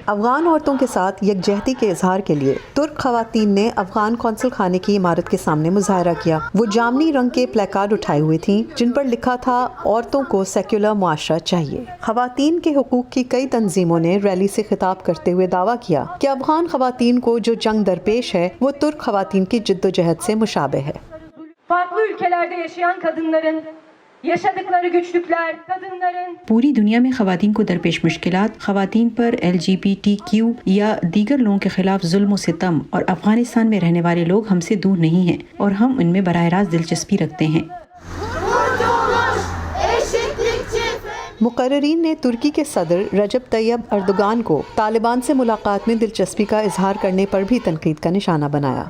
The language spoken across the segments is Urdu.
افغان عورتوں کے ساتھ یکجہتی کے اظہار کے لیے ترک خواتین نے افغان قونصل خانے کی عمارت کے سامنے مظاہرہ کیا۔ وہ جامنی رنگ کے پلے کارڈ اٹھائے ہوئے تھیں جن پر لکھا تھا عورتوں کو سیکولر معاشرہ چاہیے۔ خواتین کے حقوق کی کئی تنظیموں نے ریلی سے خطاب کرتے ہوئے دعویٰ کیا کہ افغان خواتین کو جو جنگ درپیش ہے وہ ترک خواتین کی جدوجہد سے مشابہ ہے۔ پوری دنیا میں خواتین کو درپیش مشکلات، خواتین پر LGBTQ یا دیگر لوگوں کے خلاف ظلم و ستم، اور افغانستان میں رہنے والے لوگ ہم سے دور نہیں ہیں اور ہم ان میں براہ راست دلچسپی رکھتے ہیں۔ مقررین نے ترکی کے صدر رجب طیب اردوگان کو طالبان سے ملاقات میں دلچسپی کا اظہار کرنے پر بھی تنقید کا نشانہ بنایا۔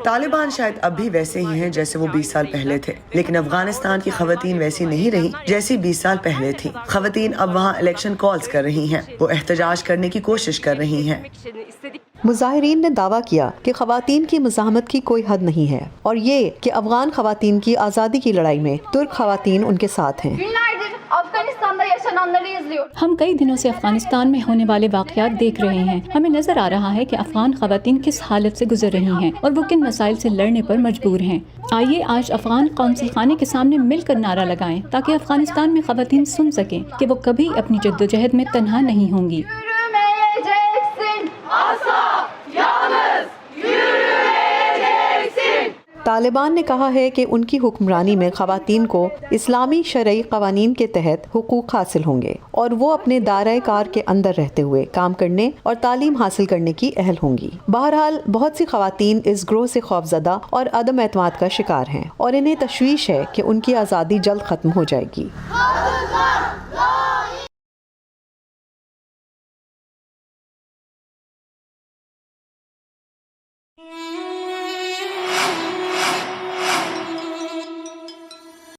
طالبان شاید اب بھی ویسے ہی ہیں جیسے وہ 20 سال پہلے تھے، لیکن افغانستان کی خواتین ویسی نہیں رہی جیسی 20 سال پہلے تھی۔ خواتین اب وہاں الیکشن کالز کر رہی ہیں، وہ احتجاج کرنے کی کوشش کر رہی ہیں۔ مظاہرین نے دعویٰ کیا کہ خواتین کی مزاحمت کی کوئی حد نہیں ہے اور یہ کہ افغان خواتین کی آزادی کی لڑائی میں ترک خواتین ان کے ساتھ ہیں۔ ہم کئی دنوں سے افغانستان میں ہونے والے واقعات دیکھ رہے ہیں۔ ہمیں نظر آ رہا ہے کہ افغان خواتین کس حالت سے گزر رہی ہیں اور وہ کن مسائل سے لڑنے پر مجبور ہیں۔ آئیے آج افغان قونصل خانے کے سامنے مل کر نعرہ لگائیں تاکہ افغانستان میں خواتین سن سکیں کہ وہ کبھی اپنی جدوجہد میں تنہا نہیں ہوں گی۔ طالبان نے کہا ہے کہ ان کی حکمرانی میں خواتین کو اسلامی شرعی قوانین کے تحت حقوق حاصل ہوں گے اور وہ اپنے دائرۂ کار کے اندر رہتے ہوئے کام کرنے اور تعلیم حاصل کرنے کی اہل ہوں گی۔ بہرحال بہت سی خواتین اس گروہ سے خوفزدہ اور عدم اعتماد کا شکار ہیں اور انہیں تشویش ہے کہ ان کی آزادی جلد ختم ہو جائے گی۔